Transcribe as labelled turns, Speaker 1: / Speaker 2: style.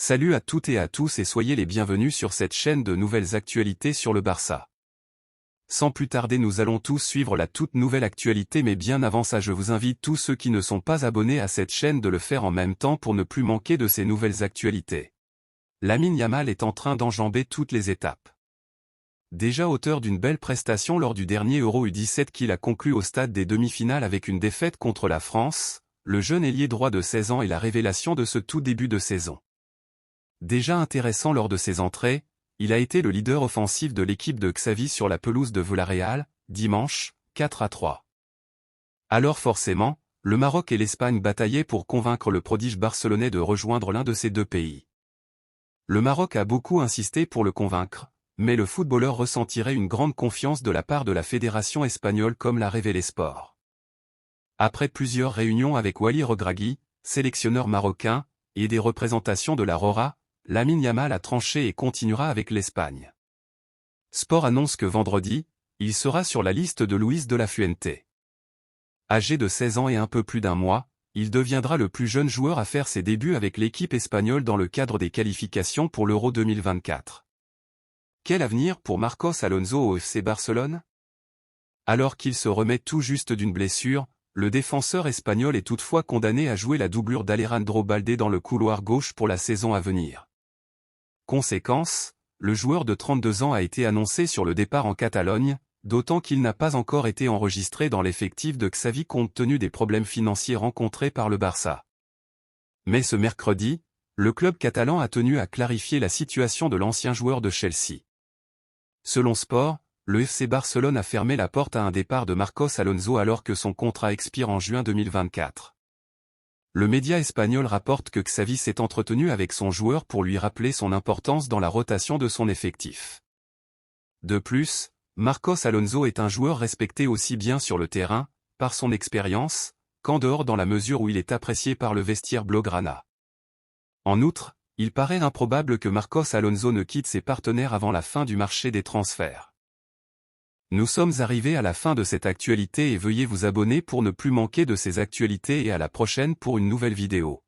Speaker 1: Salut à toutes et à tous et soyez les bienvenus sur cette chaîne de nouvelles actualités sur le Barça. Sans plus tarder, nous allons tous suivre la toute nouvelle actualité, mais bien avant ça, je vous invite tous ceux qui ne sont pas abonnés à cette chaîne de le faire en même temps pour ne plus manquer de ces nouvelles actualités. Lamine Yamal est en train d'enjamber toutes les étapes. Déjà auteur d'une belle prestation lors du dernier Euro U17 qu'il a conclu au stade des demi-finales avec une défaite contre la France, le jeune ailier droit de 16 ans est la révélation de ce tout début de saison. Déjà intéressant lors de ses entrées, il a été le leader offensif de l'équipe de Xavi sur la pelouse de Villarreal, dimanche, 4-3. Alors forcément, le Maroc et l'Espagne bataillaient pour convaincre le prodige barcelonais de rejoindre l'un de ces deux pays. Le Maroc a beaucoup insisté pour le convaincre, mais le footballeur ressentirait une grande confiance de la part de la fédération espagnole, comme l'a révélé Sport. Après plusieurs réunions avec Wally Regragui, sélectionneur marocain, et des représentations de la Rora, Lamine Yamal a tranché et continuera avec l'Espagne. Sport annonce que vendredi, il sera sur la liste de Luis de la Fuente. Âgé de 16 ans et un peu plus d'un mois, il deviendra le plus jeune joueur à faire ses débuts avec l'équipe espagnole dans le cadre des qualifications pour l'Euro 2024. Quel avenir pour Marcos Alonso au FC Barcelone? Alors qu'il se remet tout juste d'une blessure, le défenseur espagnol est toutefois condamné à jouer la doublure d'Alejandro Balde dans le couloir gauche pour la saison à venir. Conséquence, le joueur de 32 ans a été annoncé sur le départ en Catalogne, d'autant qu'il n'a pas encore été enregistré dans l'effectif de Xavi compte tenu des problèmes financiers rencontrés par le Barça. Mais ce mercredi, le club catalan a tenu à clarifier la situation de l'ancien joueur de Chelsea. Selon Sport, le FC Barcelone a fermé la porte à un départ de Marcos Alonso alors que son contrat expire en juin 2024. Le média espagnol rapporte que Xavi s'est entretenu avec son joueur pour lui rappeler son importance dans la rotation de son effectif. De plus, Marcos Alonso est un joueur respecté aussi bien sur le terrain, par son expérience, qu'en dehors dans la mesure où il est apprécié par le vestiaire blaugrana. En outre, il paraît improbable que Marcos Alonso ne quitte ses partenaires avant la fin du marché des transferts. Nous sommes arrivés à la fin de cette actualité et veuillez vous abonner pour ne plus manquer de ces actualités et à la prochaine pour une nouvelle vidéo.